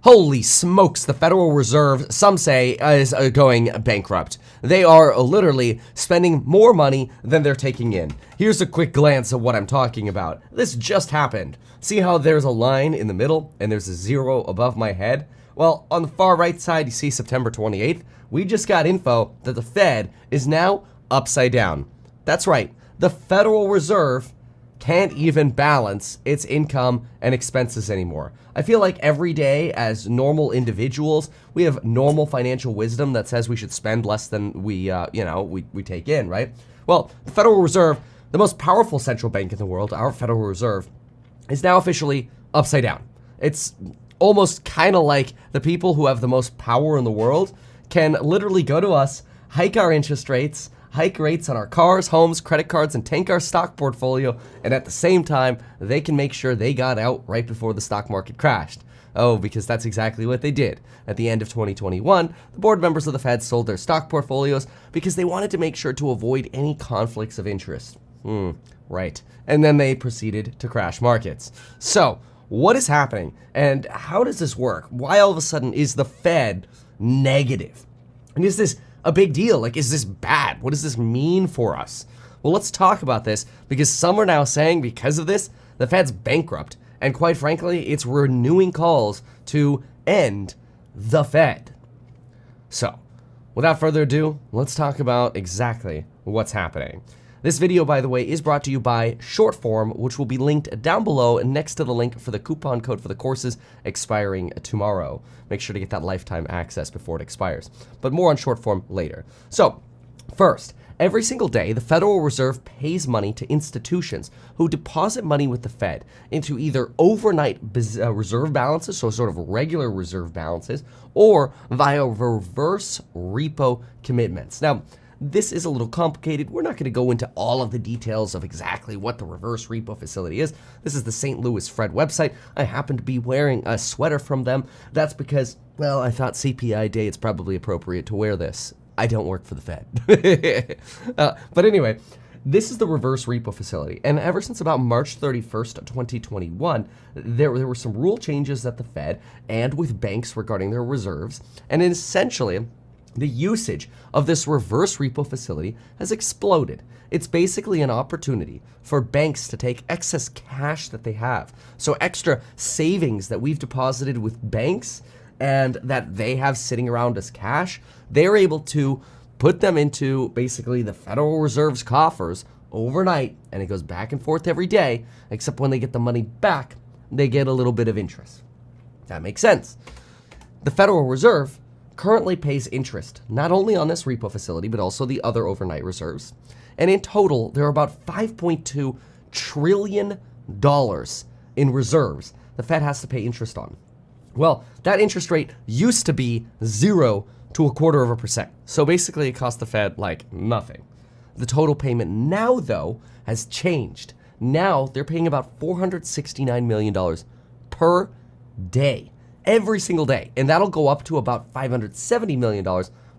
Holy smokes, the Federal Reserve, some say, is going bankrupt. They are literally spending more money than they're taking in. Here's a quick glance at what I'm talking about. This just happened. See how there's a line in the middle and there's a zero above my head? Well, on the far right side, you see September 28th. We just got info that the Fed is now upside down. That's right, the Federal Reserve can't even balance its income and expenses anymore. I feel like every day as normal individuals, we have normal financial wisdom that says we should spend less than we take in, right? Well, the Federal Reserve, the most powerful central bank in the world, our Federal Reserve, is now officially upside down. It's almost kind of like the people who have the most power in the world can literally go to us, hike our interest rates, hike rates on our cars, homes, credit cards, and tank our stock portfolio, and at the same time, they can make sure they got out right before the stock market crashed. Oh, because that's exactly what they did. At the end of 2021, the board members of the Fed sold their stock portfolios because they wanted to make sure to avoid any conflicts of interest. Right. And then they proceeded to crash markets. So, what is happening, and how does this work? Why all of a sudden is the Fed negative? And is this a big deal? Like, is this bad? What does this mean for us? Well, let's talk about this, because some are now saying because of this, the Fed's bankrupt. And quite frankly, it's renewing calls to end the Fed. So, without further ado, let's talk about exactly what's happening. This video, by the way, is brought to you by Shortform, which will be linked down below next to the link for the coupon code for the courses expiring tomorrow. Make sure to get that lifetime access before it expires. But more on Shortform later. So, first, every single day, the Federal Reserve pays money to institutions who deposit money with the Fed into either overnight reserve balances, so sort of regular reserve balances, or via reverse repo commitments. Now, this is a little complicated. We're not going to go into all of the details of exactly what the reverse repo facility is. This is the St. Louis Fed website. I happen to be wearing a sweater from them. That's because, well, I thought CPI Day, it's probably appropriate to wear this. I don't work for the Fed. But anyway, this is the reverse repo facility. And ever since about March 31st, 2021, there were some rule changes at the Fed and with banks regarding their reserves. And essentially, the usage of this reverse repo facility has exploded. It's basically an opportunity for banks to take excess cash that they have. So extra savings that we've deposited with banks and that they have sitting around as cash, they're able to put them into basically the Federal Reserve's coffers overnight, and it goes back and forth every day, except when they get the money back, they get a little bit of interest. That makes sense. The Federal Reserve currently pays interest, not only on this repo facility, but also the other overnight reserves. And in total, there are about $5.2 trillion in reserves the Fed has to pay interest on. Well, that interest rate used to be 0 to 0.25%. So basically it cost the Fed like nothing. The total payment now, though, has changed. Now they're paying about $469 million per day. Every single day, and that'll go up to about $570 million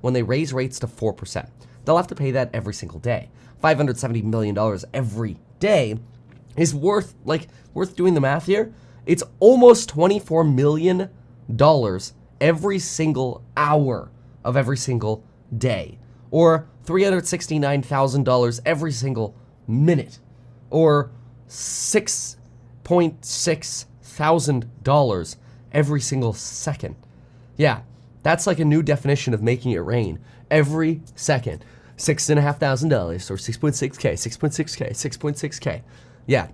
when they raise rates to 4%. They'll have to pay that every single day. $570 million every day is worth doing the math here. It's almost $24 million every single hour of every single day, or $369,000 every single minute, or $6.6 thousand every single second. Yeah, that's like a new definition of making it rain. Every second. $6,500 or 6.6K, 6.6K, 6.6K. Yeah,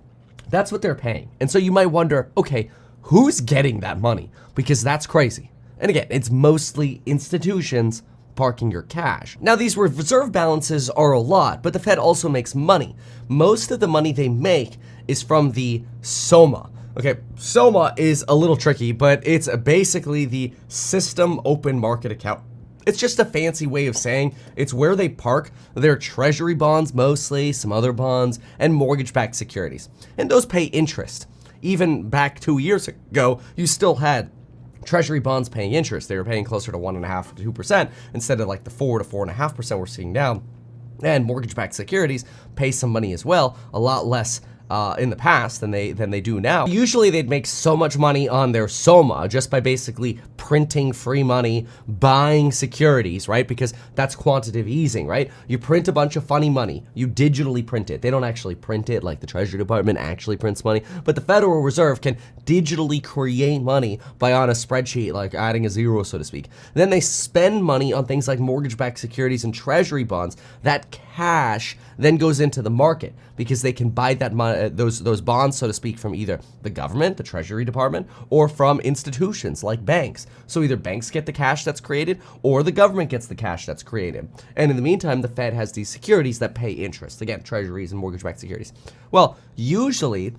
that's what they're paying. And so you might wonder, okay, who's getting that money? Because that's crazy. And again, it's mostly institutions parking your cash. Now, these reserve balances are a lot, but the Fed also makes money. Most of the money they make is from the SOMA. Okay, SOMA is a little tricky, but it's basically the System Open Market Account. It's just a fancy way of saying it's where they park their treasury bonds mostly, some other bonds, and mortgage-backed securities. And those pay interest. Even back 2 years ago, you still had treasury bonds paying interest. They were paying closer to 1.5% to 2% instead of like the 4 to 4.5% we're seeing now. And mortgage-backed securities pay some money as well, a lot less in the past than they do now. Usually they'd make so much money on their SOMA just by basically printing free money, buying securities, right? Because that's quantitative easing, right? You print a bunch of funny money, you digitally print it. They don't actually print it like the Treasury Department actually prints money, but the Federal Reserve can digitally create money by on a spreadsheet, like adding a zero, so to speak. Then they spend money on things like mortgage-backed securities and treasury bonds. That cash then goes into the market because they can buy that money, those bonds, so to speak, from either the government, the Treasury Department, or from institutions like banks. So either banks get the cash that's created or the government gets the cash that's created. And in the meantime, the Fed has these securities that pay interest. Again, treasuries and mortgage-backed securities. Well, usually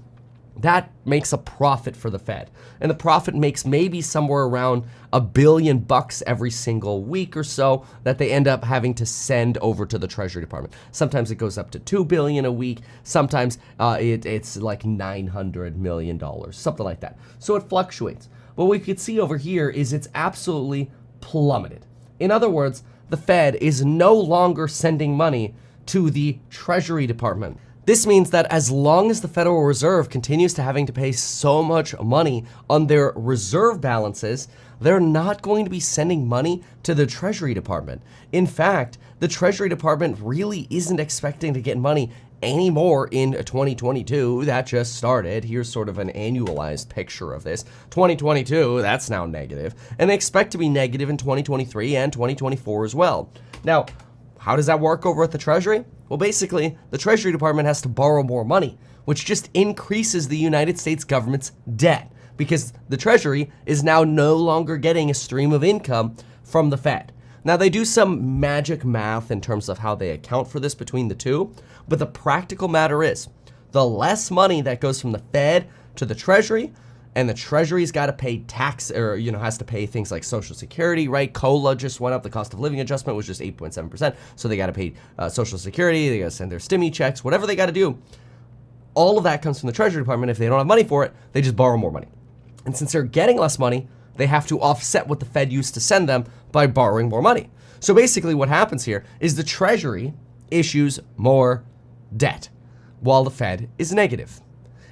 that makes a profit for the Fed. And the profit makes maybe somewhere around $1 billion every single week or so that they end up having to send over to the Treasury Department. Sometimes it goes up to $2 billion a week. Sometimes it's like $900 million, something like that. So it fluctuates. What we could see over here is it's absolutely plummeted. In other words, the Fed is no longer sending money to the Treasury Department. This means that as long as the Federal Reserve continues to having to pay so much money on their reserve balances, they're not going to be sending money to the Treasury Department. In fact, the Treasury Department really isn't expecting to get money anymore in 2022. That just started. Here's sort of an annualized picture of this. 2022, that's now negative. And they expect to be negative in 2023 and 2024 as well. Now, how does that work over at the Treasury? Well, basically, the Treasury Department has to borrow more money, which just increases the United States government's debt because the Treasury is now no longer getting a stream of income from the Fed. Now, they do some magic math in terms of how they account for this between the two, but the practical matter is the less money that goes from the Fed to the Treasury, and the Treasury's got to pay tax, or, has to pay things like Social Security, right? COLA just went up. The cost of living adjustment was just 8.7%. So they got to pay Social Security. They got to send their stimmy checks, whatever they got to do. All of that comes from the Treasury Department. If they don't have money for it, they just borrow more money. And since they're getting less money, they have to offset what the Fed used to send them by borrowing more money. So basically what happens here is the Treasury issues more debt while the Fed is negative.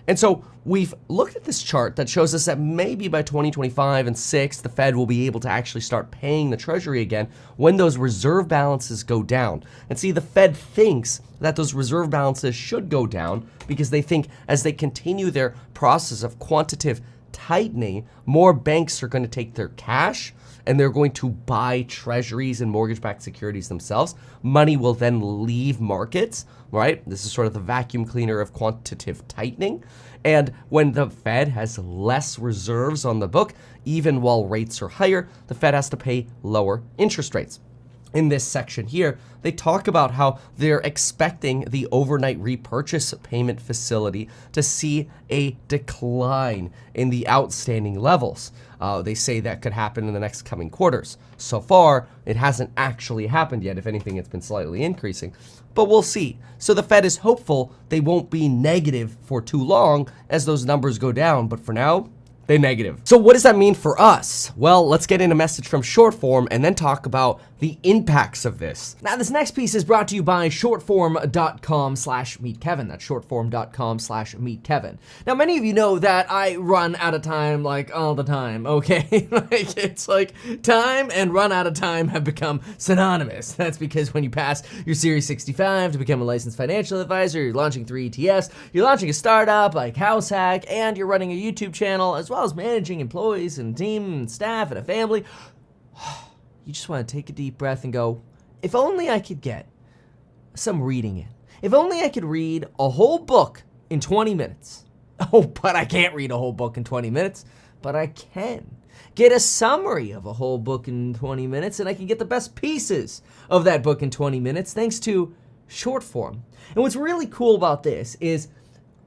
And so we've looked at this chart that shows us that maybe by 2025 and 6, the Fed will be able to actually start paying the Treasury again when those reserve balances go down. And see, the Fed thinks that those reserve balances should go down because they think as they continue their process of quantitative tightening, more banks are going to take their cash and they're going to buy treasuries and mortgage-backed securities themselves. Money will then leave markets, right? This is sort of the vacuum cleaner of quantitative tightening. And when the Fed has less reserves on the book, even while rates are higher, the Fed has to pay lower interest rates. In this section here, they talk about how they're expecting the overnight repurchase payment facility to see a decline in the outstanding levels. They say that could happen in the next coming quarters. So far, it hasn't actually happened yet. If anything, it's been slightly increasing. But we'll see. So the Fed is hopeful they won't be negative for too long as those numbers go down. But for now, they're negative. So what does that mean for us? Well, let's get in a message from Shortform and then talk about the impacts of this. Now, this next piece is brought to you by shortform.com/meetkevin. That's shortform.com/meetkevin. Now, many of you know that I run out of time like all the time, okay? It's like time and run out of time have become synonymous. That's because when you pass your Series 65 to become a licensed financial advisor, you're launching 3 ETFs, you're launching a startup like House Hack, and you're running a YouTube channel, as well as managing employees and team and staff and a family. You just want to take a deep breath and go, if only I could get some reading in. If only I could read a whole book in 20 minutes. Oh, but I can't read a whole book in 20 minutes, but I can get a summary of a whole book in 20 minutes, and I can get the best pieces of that book in 20 minutes thanks to Shortform. And what's really cool about this is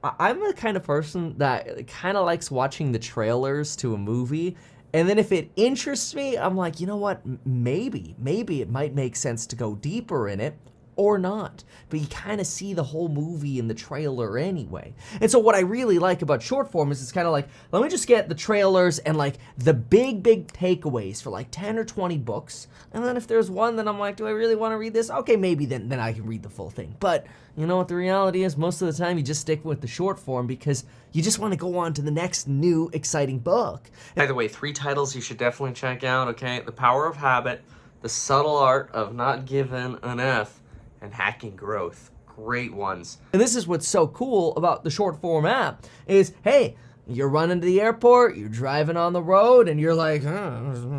I'm the kind of person that kind of likes watching the trailers to a movie, and then if it interests me, I'm like, you know what, maybe it might make sense to go deeper in it. or not. But you kind of see the whole movie in the trailer anyway. And so what I really like about Shortform is it's kind of like, let me just get the trailers and like the big takeaways for like 10 or 20 books. And then if there's one that I'm like, do I really want to read this? Okay, maybe then I can read the full thing. But you know what the reality is? Most of the time you just stick with the short form because you just want to go on to the next new exciting book. By the way, 3 titles you should definitely check out, okay? The Power of Habit, The Subtle Art of Not Giving an F, and Hacking Growth. Great ones. And this is what's so cool about the Shortform app is, hey, you're running to the airport, you're driving on the road, and you're like,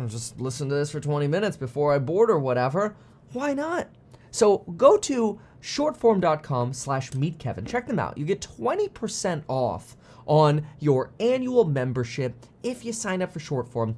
just listen to this for 20 minutes before I board or whatever. Why not? So go to shortform.com/meetkevin. Check them out. You get 20% off on your annual membership if you sign up for Shortform.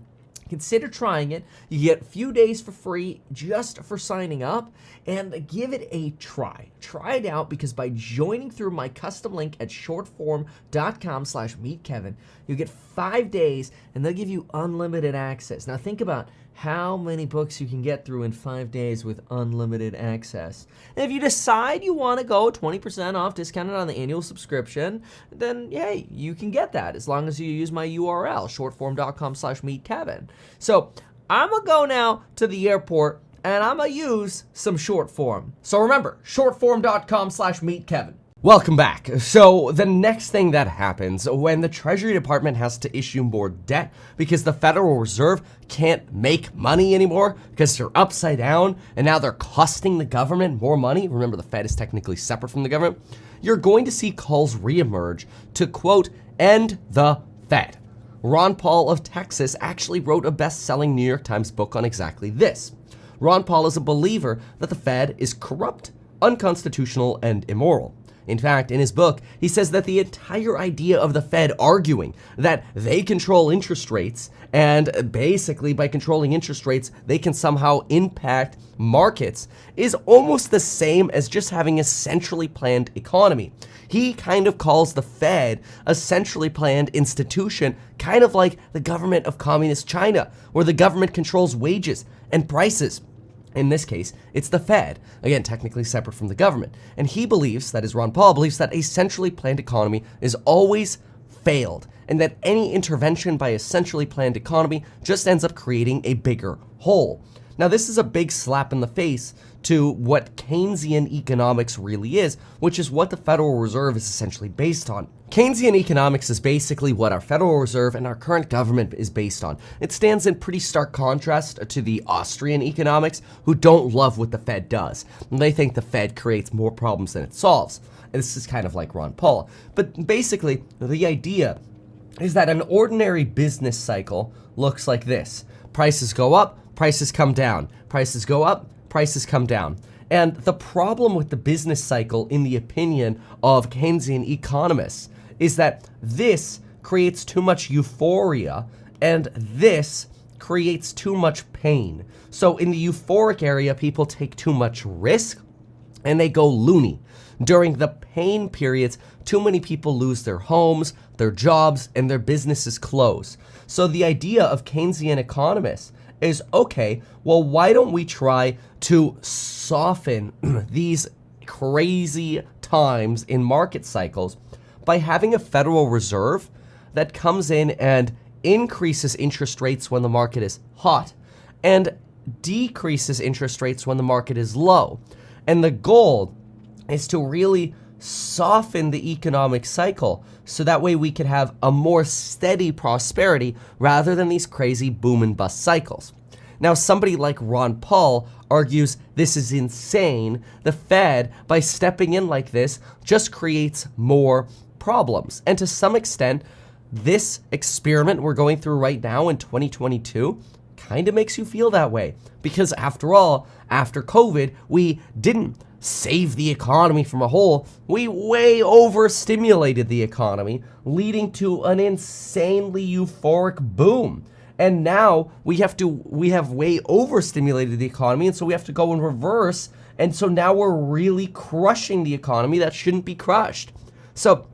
Consider trying it. You get a few days for free just for signing up, and give it a try. Try it out, because by joining through my custom link at shortform.com/meetkevin, you get 5 days, and they'll give you unlimited access. Now think about how many books you can get through in 5 days with unlimited access. And if you decide you want to go 20% off, discounted on the annual subscription, then hey, you can get that as long as you use my URL, shortform.com/meetkevin. So I'm going to go now to the airport and I'm going to use some Shortform. So remember, shortform.com/meetkevin. Welcome back. So the next thing that happens when the Treasury Department has to issue more debt because the Federal Reserve can't make money anymore because they're upside down and now they're costing the government more money. Remember, the Fed is technically separate from the government. You're going to see calls reemerge to, quote, end the Fed. Ron Paul of Texas actually wrote a best-selling New York Times book on exactly this. Ron Paul is a believer that the Fed is corrupt, unconstitutional, and immoral. In fact, in his book, he says that the entire idea of the Fed arguing that they control interest rates, and basically by controlling interest rates, they can somehow impact markets, is almost the same as just having a centrally planned economy. He kind of calls the Fed a centrally planned institution, kind of like the government of communist China, where the government controls wages and prices. In this case, it's the Fed, again, technically separate from the government. And he believes, that is Ron Paul, believes that a centrally planned economy is always failed, and that any intervention by a centrally planned economy just ends up creating a bigger hole. Now, this is a big slap in the face to what Keynesian economics really is, which is what the Federal Reserve is essentially based on. Keynesian economics is basically what our Federal Reserve and our current government is based on. It stands in pretty stark contrast to the Austrian economics, who don't love what the Fed does. And they think the Fed creates more problems than it solves. And this is kind of like Ron Paul. But basically, the idea is that an ordinary business cycle looks like this. Prices go up, prices come down. Prices go up, prices come down. And the problem with the business cycle, in the opinion of Keynesian economists, is that this creates too much euphoria and this creates too much pain. So in the euphoric area, people take too much risk and they go loony. During the pain periods, too many people lose their homes, their jobs, and their businesses close. So the idea of Keynesian economists is, okay, well, why don't we try to soften these crazy times in market cycles by having a Federal Reserve that comes in and increases interest rates when the market is hot and decreases interest rates when the market is low. And the goal is to really soften the economic cycle so that way we can have a more steady prosperity rather than these crazy boom and bust cycles. Now, somebody like Ron Paul argues this is insane. The Fed, by stepping in like this, just creates more problems. And to some extent, this experiment we're going through right now in 2022 kind of makes you feel that way. Because after all, after COVID, we didn't save the economy from a hole. We way overstimulated the economy, leading to an insanely euphoric boom. And now we have way overstimulated the economy, and so we have to go in reverse. And so now we're really crushing the economy that shouldn't be crushed. So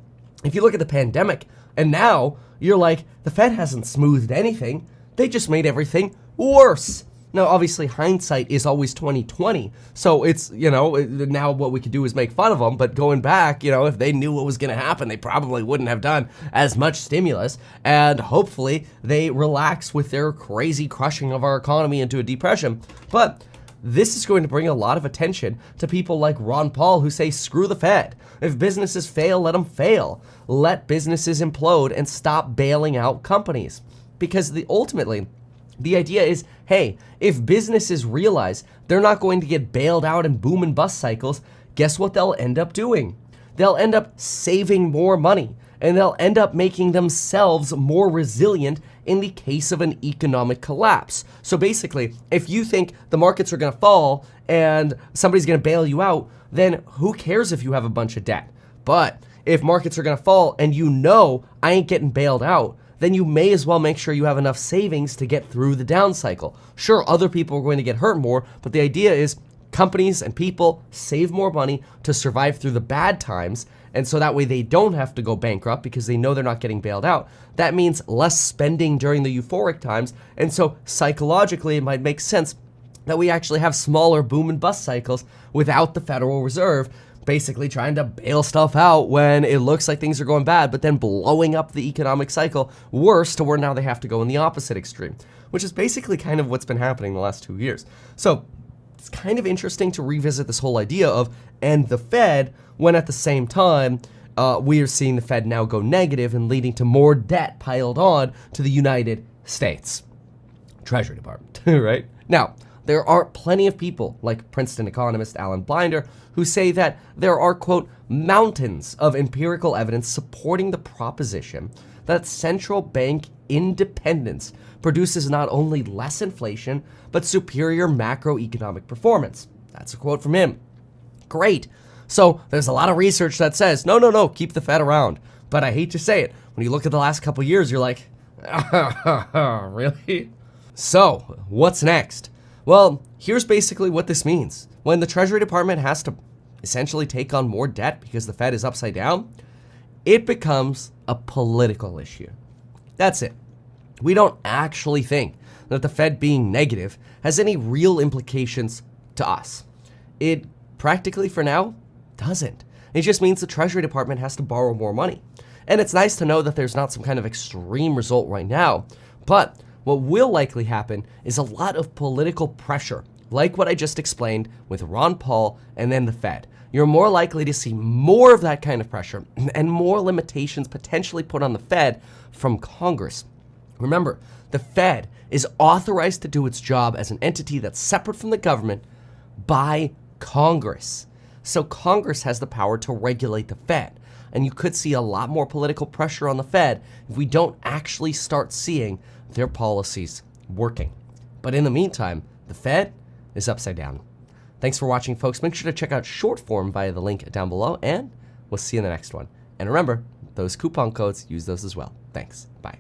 if you look at the pandemic, and now you're like, the Fed hasn't smoothed anything. They just made everything worse. Now, obviously, hindsight is always 20/20, so it's, now what we could do is make fun of them, but going back, if they knew what was going to happen, they probably wouldn't have done as much stimulus, and hopefully they relax with their crazy crushing of our economy into a depression. But this is going to bring a lot of attention to people like Ron Paul, who say, screw the Fed. If businesses fail, let them fail. Let businesses implode and stop bailing out companies. Because ultimately, the idea is, hey, if businesses realize they're not going to get bailed out in boom and bust cycles, guess what they'll end up doing? They'll end up saving more money, and they'll end up making themselves more resilient in the case of an economic collapse. So basically, if you think the markets are going to fall and somebody's going to bail you out, then who cares if you have a bunch of debt? But if markets are going to fall and I ain't getting bailed out, then you may as well make sure you have enough savings to get through the down cycle. Sure, other people are going to get hurt more, but the idea is companies and people save more money to survive through the bad times, and so that way they don't have to go bankrupt because they know they're not getting bailed out. That means less spending during the euphoric times, and so psychologically it might make sense that we actually have smaller boom and bust cycles without the Federal Reserve basically trying to bail stuff out when it looks like things are going bad, but then blowing up the economic cycle worse to where now they have to go in the opposite extreme, which is basically kind of what's been happening the last 2 years. So it's kind of interesting to revisit this whole idea of end the Fed when at the same time we are seeing the Fed now go negative and leading to more debt piled on to the United States Treasury Department, right? Now, there are plenty of people like Princeton economist Alan Blinder who say that there are, quote, mountains of empirical evidence supporting the proposition that central bank independence produces not only less inflation, but superior macroeconomic performance. That's a quote from him. Great. So there's a lot of research that says, no, keep the Fed around. But I hate to say it, when you look at the last couple of years, you're like, really? So what's next? Well, here's basically what this means. When the Treasury Department has to essentially take on more debt because the Fed is upside down, it becomes a political issue. That's it. We don't actually think that the Fed being negative has any real implications to us. It practically, for now, doesn't. It just means the Treasury Department has to borrow more money. And it's nice to know that there's not some kind of extreme result right now, but what will likely happen is a lot of political pressure, like what I just explained with Ron Paul and then the Fed. You're more likely to see more of that kind of pressure and more limitations potentially put on the Fed from Congress. Remember, the Fed is authorized to do its job as an entity that's separate from the government by Congress. So Congress has the power to regulate the Fed. And you could see a lot more political pressure on the Fed if we don't actually start seeing their policies working. But in the meantime, the Fed is upside down. Thanks for watching, folks. Make sure to check out Shortform via the link down below, and we'll see you in the next one. And remember, those coupon codes, use those as well. Thanks. Bye.